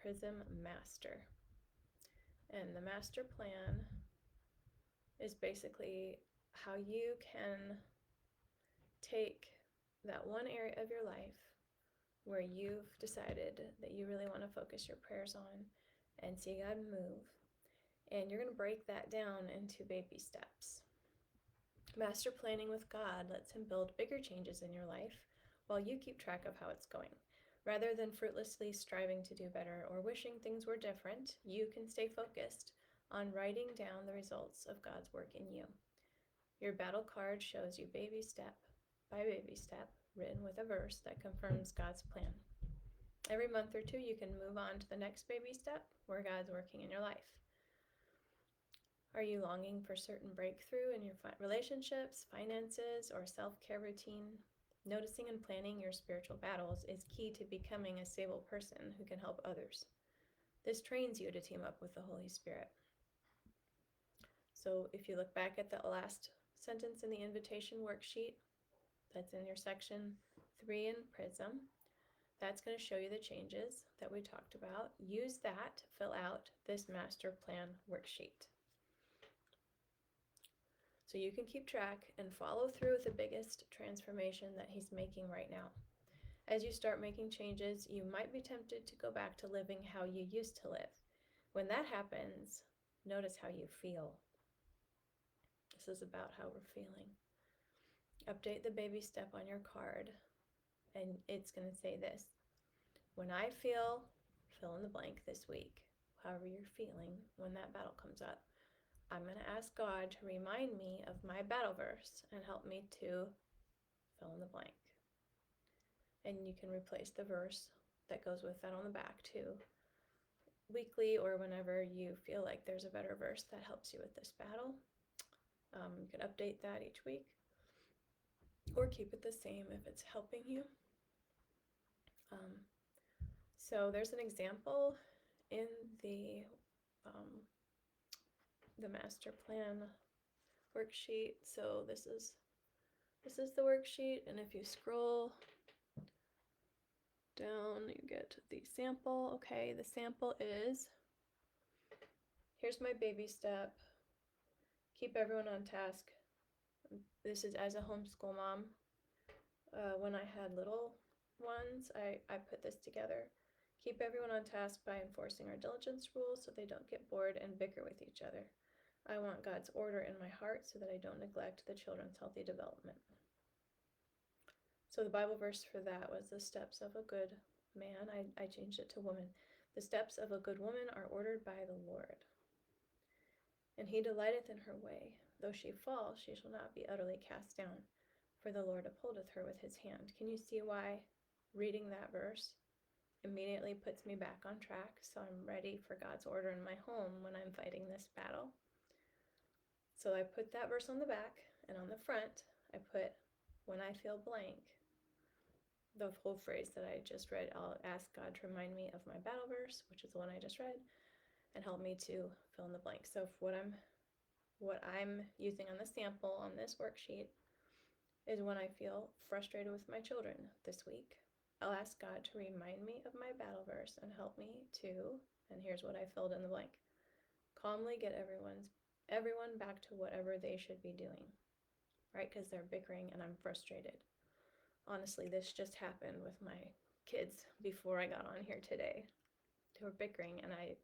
Prism Master. And the master plan is basically how you can take that one area of your life where you've decided that you really want to focus your prayers on and see God move. And you're going to break that down into baby steps. Master planning with God lets him build bigger changes in your life while you keep track of how it's going. Rather than fruitlessly striving to do better or wishing things were different, you can stay focused on writing down the results of God's work in you. Your battle card shows you baby step by baby step, written with a verse that confirms God's plan. Every month or two, you can move on to the next baby step where God's working in your life. Are you longing for certain breakthrough in your relationships, finances, or self-care routine? Noticing and planning your spiritual battles is key to becoming a stable person who can help others. This trains you to team up with the Holy Spirit. So if you look back at the last sentence in the invitation worksheet, that's in your section 3 in Prism, that's going to show you the changes that we talked about. Use that to fill out this master plan worksheet. So you can keep track and follow through with the biggest transformation that he's making right now. As you start making changes, you might be tempted to go back to living how you used to live. When that happens, notice how you feel. This is about how we're feeling. Update the baby step on your card, and it's going to say this. When I feel, fill in the blank this week, however you're feeling when that battle comes up, I'm going to ask God to remind me of my battle verse and help me to fill in the blank. And you can replace the verse that goes with that on the back too, weekly or whenever you feel like there's a better verse that helps you with this battle. You can update that each week or keep it the same if it's helping you. So there's an example in the master plan worksheet. So this is the worksheet, and if you scroll down, you get the sample. Okay, the sample is, here's my baby step. Keep everyone on task. This is as a homeschool mom. When I had little ones, I put this together. Keep everyone on task by enforcing our diligence rules so they don't get bored and bicker with each other. I want God's order in my heart so that I don't neglect the children's healthy development. So the Bible verse for that was the steps of a good man. I changed it to woman. The steps of a good woman are ordered by the Lord, and he delighteth in her way. Though she fall, she shall not be utterly cast down, for the Lord upholdeth her with his hand. Can you see why reading that verse immediately puts me back on track, so I'm ready for God's order in my home when I'm fighting this battle? So I put that verse on the back, and on the front I put, when I feel blank, the whole phrase that I just read. I'll ask God to remind me of my battle verse, which is the one I just read, and help me to fill in the blank. So what I'm using on the sample on this worksheet is when I feel frustrated with my children this week, I'll ask God to remind me of my battle verse and help me to, and here's what I filled in the blank, calmly get everyone back to whatever they should be doing, right? Because they're bickering and I'm frustrated. Honestly, this just happened with my kids before I got on here today. They were bickering and I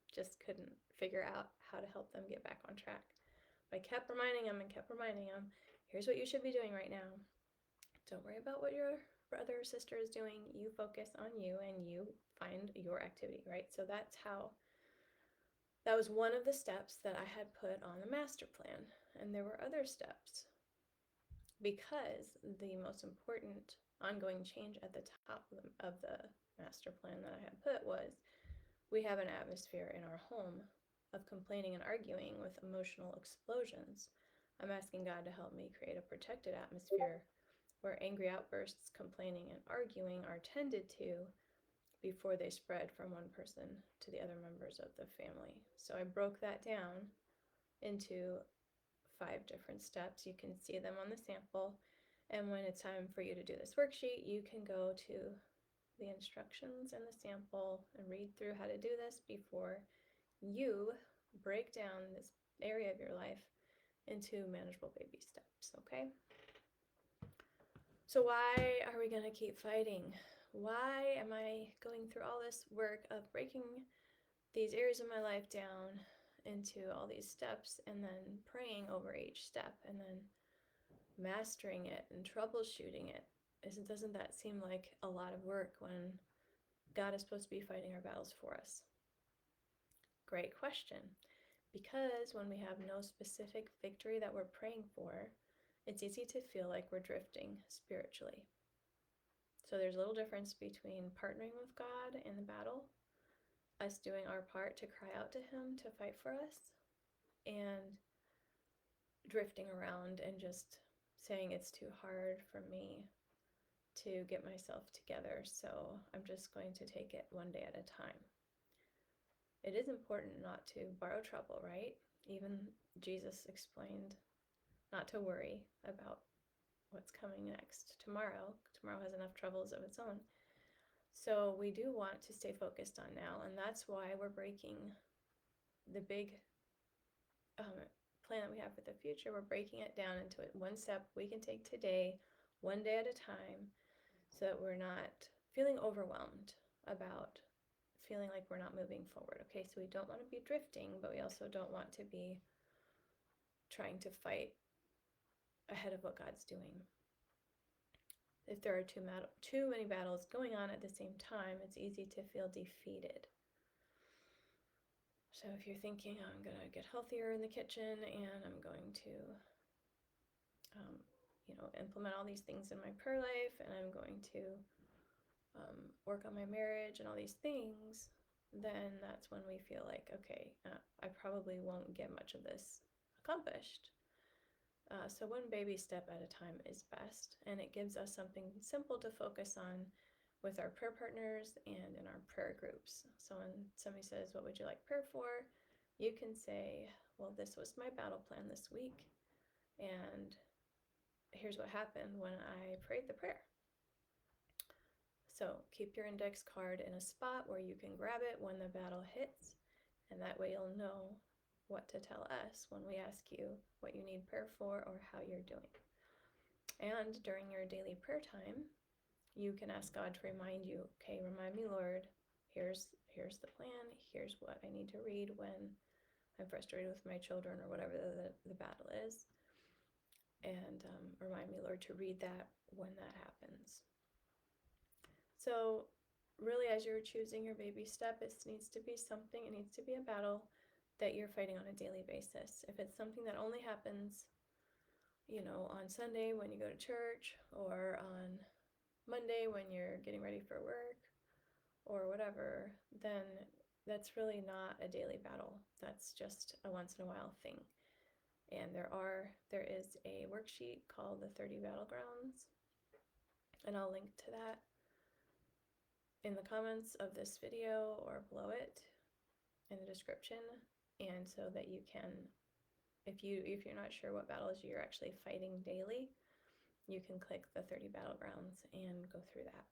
just couldn't figure out how to help them get back on track. But I kept reminding them, here's what you should be doing right now. Don't worry about what your brother or sister is doing. You focus on you and you find your activity, right? So that was one of the steps that I had put on the master plan. And there were other steps, because the most important ongoing change at the top of the master plan that I had put was, we have an atmosphere in our home of complaining and arguing with emotional explosions. I'm asking God to help me create a protected atmosphere where angry outbursts, complaining, and arguing are tended to before they spread from one person to the other members of the family. So I broke that down into 5 different steps. You can see them on the sample. And when it's time for you to do this worksheet, you can go to the instructions and the sample and read through how to do this before you break down this area of your life into manageable baby steps, okay? So why are we going to keep fighting? Why am I going through all this work of breaking these areas of my life down into all these steps and then praying over each step and then mastering it and troubleshooting it? Doesn't that seem like a lot of work when God is supposed to be fighting our battles for us? Great question. Because when we have no specific victory that we're praying for, it's easy to feel like we're drifting spiritually. So there's a little difference between partnering with God in the battle, us doing our part to cry out to Him to fight for us, and drifting around and just saying it's too hard for me to get myself together, so I'm just going to take it one day at a time. It is important not to borrow trouble, right? Even Jesus explained not to worry about what's coming next tomorrow. Tomorrow has enough troubles of its own. So we do want to stay focused on now, and that's why we're breaking the big plan that we have for the future. We're breaking it down into one step we can take today, one day at a time, so that we're not feeling overwhelmed about feeling like we're not moving forward. Okay, so we don't want to be drifting, but we also don't want to be trying to fight ahead of what God's doing. If there are too many battles going on at the same time, it's easy to feel defeated. So if you're thinking, oh, I'm going to get healthier in the kitchen and I'm going to implement all these things in my prayer life and I'm going to work on my marriage and all these things, then that's when we feel like, okay, I probably won't get much of this accomplished. So one baby step at a time is best, and it gives us something simple to focus on with our prayer partners and in our prayer groups. So when somebody says, what would you like prayer for? You can say, well, this was my battle plan this week, and here's what happened when I prayed the prayer. So keep your index card in a spot where you can grab it when the battle hits, and that way you'll know what to tell us when we ask you what you need prayer for or how you're doing. And during your daily prayer time, you can ask God to remind you, okay, remind me, Lord, here's the plan, here's what I need to read when I'm frustrated with my children or whatever the battle is. And remind me, Lord, to read that when that happens. So really, as you're choosing your baby step, it needs to be something, it needs to be a battle that you're fighting on a daily basis. If it's something that only happens, on Sunday when you go to church, or on Monday when you're getting ready for work, or whatever, then that's really not a daily battle. That's just a once in a while thing. And there is a worksheet called the 30 Battlegrounds, and I'll link to that in the comments of this video or below it in the description, and so that you can, if you're not sure what battles you're actually fighting daily, you can click the 30 Battlegrounds and go through that.